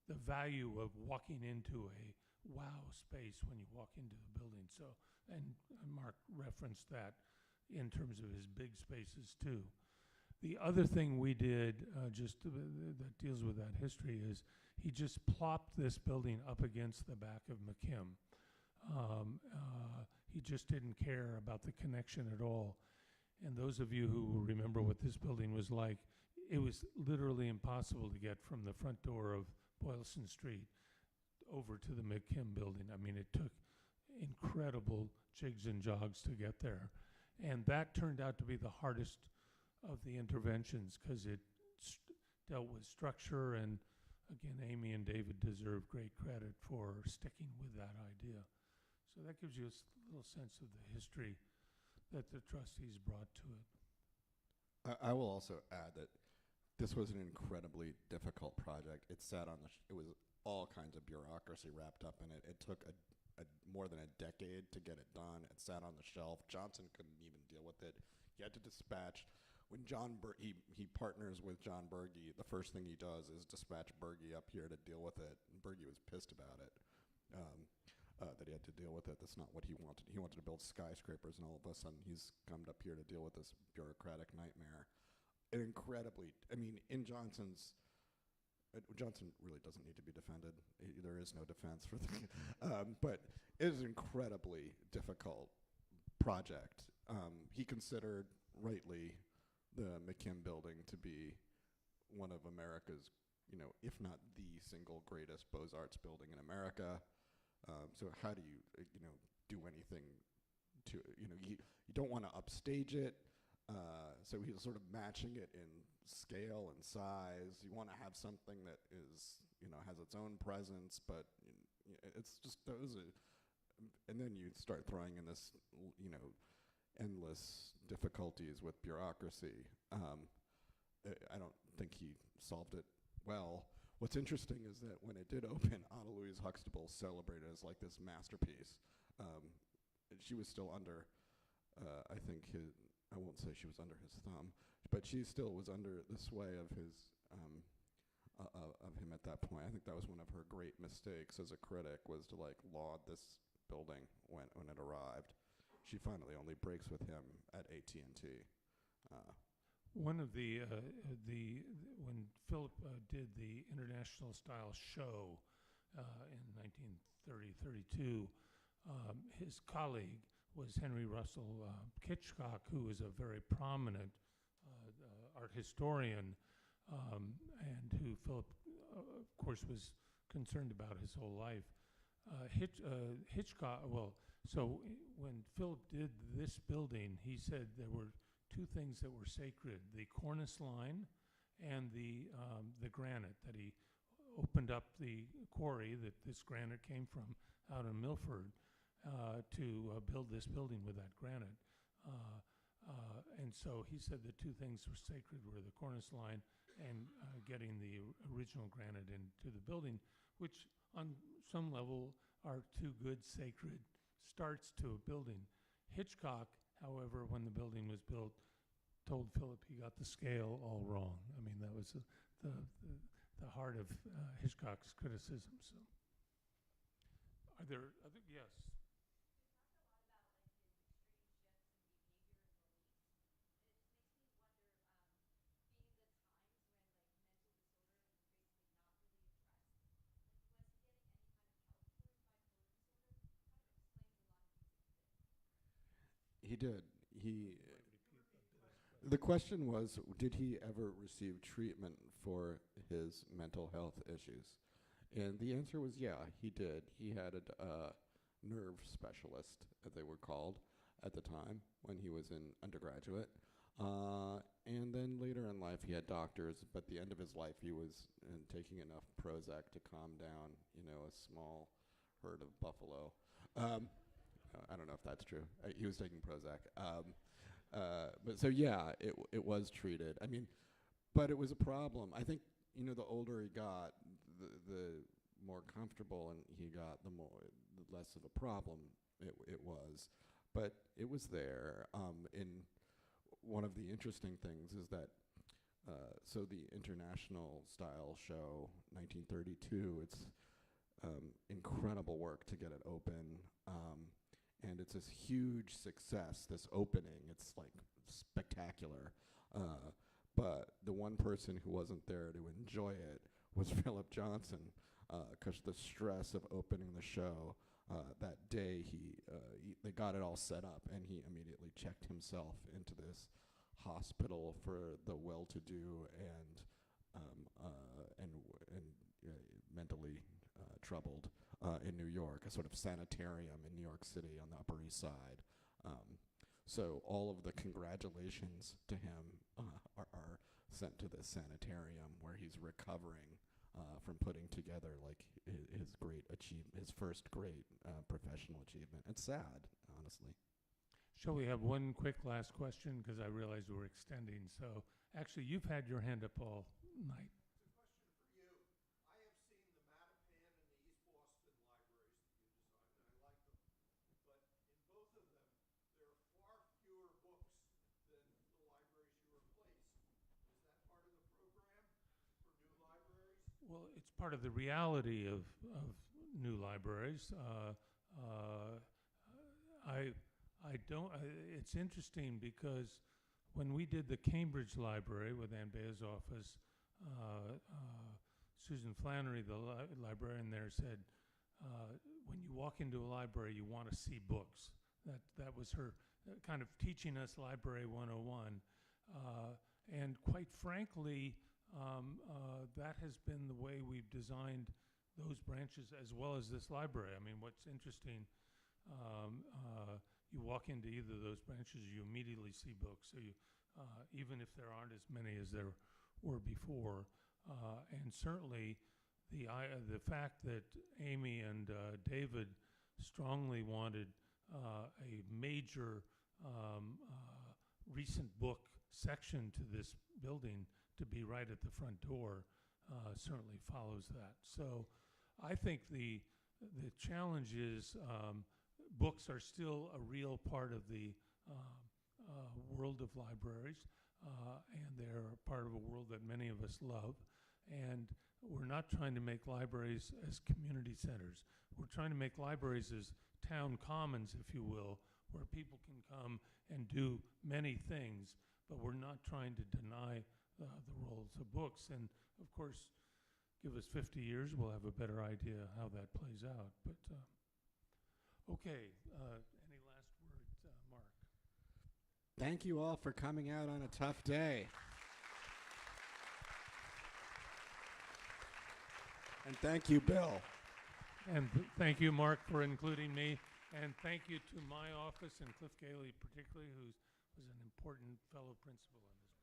the value of walking into a wow space when you walk into the building. So, and Mark referenced that in terms of his big spaces too. The other thing we did, that deals with that history, is he just plopped this building up against the back of McKim. He just didn't care about the connection at all. And those of you who remember what this building was like, it was literally impossible to get from the front door of Boylston Street over to the McKim building. I mean, it took incredible jigs and jogs to get there. And that turned out to be the hardest of the interventions because it dealt with structure, and again, Amy and David deserve great credit for sticking with that idea. So that gives you a little sense of the history that the trustees brought to it.
I will also add that this was an incredibly difficult project. It sat on it was all kinds of bureaucracy wrapped up in it. It took more than a decade to get it done. It sat on the shelf. Johnson couldn't even deal with it. He had to dispatch. When he partners with John Berge, the first thing he does is dispatch Berge up here to deal with it. And Berge was pissed about it, that he had to deal with it. That's not what he wanted. He wanted to build skyscrapers, and all of a sudden he's come up here to deal with this bureaucratic nightmare. And incredibly, I mean, in Johnson really doesn't need to be defended. There is no defense for the, but it is an incredibly difficult project. He considered rightly the McKim building to be one of America's, if not the single greatest Beaux-Arts building in America. So how do you, do anything to, you don't want to upstage it. So he's sort of matching it in scale and size. You want to have something that is, has its own presence, but it's just those. And then you start throwing in this, endless difficulties with bureaucracy. I don't think he solved it well. What's interesting is that when it did open, Anna Louise Huxtable celebrated as like this masterpiece. She was still under, I think I won't say she was under his thumb, but she still was under the sway of his, of him at that point. I think that was one of her great mistakes as a critic, was to like laud this building when it arrived. She finally only breaks with him at AT&T.
One of when Philip did the International Style Show in 1932, his colleague was Henry Russell Hitchcock, who was a very prominent art historian, and who Philip, of course, was concerned about his whole life. Hitchcock, so when Philip did this building, he said there were two things that were sacred: the cornice line and the granite. That he opened up the quarry that this granite came from out in Milford to build this building with that granite. And so he said the two things were sacred were the cornice line and getting the original granite into the building, which on some level are two good sacred starts to a building. Hitchcock, however, when the building was built, told Philip he got the scale all wrong. I mean, that was the heart of Hitchcock's criticism. So, are there other? Yes.
He did. The question was, did he ever receive treatment for his mental health issues? And the answer was, yeah, he did. He had a nerve specialist, as they were called at the time when he was in undergraduate. And then later in life, he had doctors. But at the end of his life, he was taking enough Prozac to calm down, a small herd of buffalo. I don't know if that's true. He was taking Prozac. But so, yeah, it was treated. I mean, but it was a problem. I think, the older he got, the more comfortable and he got, the less of a problem it was. but it was there. In one of the interesting things is that so the International Style Show, 1932, it's incredible work to get it open. And it's this huge success, this opening. It's like spectacular. But the one person who wasn't there to enjoy it was Philip Johnson, because the stress of opening the show that day, they got it all set up, and he immediately checked himself into this hospital for the well-to-do and mentally troubled in New York, a sort of sanitarium in New York City on the Upper East Side. So all of the congratulations to him are sent to this sanitarium where he's recovering from putting together like his great achievement, his first great professional achievement. It's sad, honestly.
Shall we have one quick last question, because I realize we're extending. So actually, you've had your hand up all night. Well, it's part of the reality of new libraries. I don't. It's interesting because when we did the Cambridge Library with Ann Bea's office, Susan Flannery, the librarian there, said, when you walk into a library, you want to see books. That was her kind of teaching us Library 101. And quite frankly, that has been the way we've designed those branches as well as this library. I mean, what's interesting, you walk into either of those branches, you immediately see books. So you, even if there aren't as many as there were before, and certainly the fact that Amy and David strongly wanted a major recent book section to this building to be right at the front door certainly follows that. So I think the challenge is books are still a real part of the world of libraries, and they're part of a world that many of us love. And we're not trying to make libraries as community centers. We're trying to make libraries as town commons, if you will, where people can come and do many things, but we're not trying to deny the roles of books. And of course, give us 50 years, we'll have a better idea how that plays out. But okay, any last words, Mark?
Thank you all for coming out on a tough day. And thank you, Bill.
And thank you, Mark, for including me. And thank you to my office and Cliff Gailey particularly, who was an important fellow principal on this.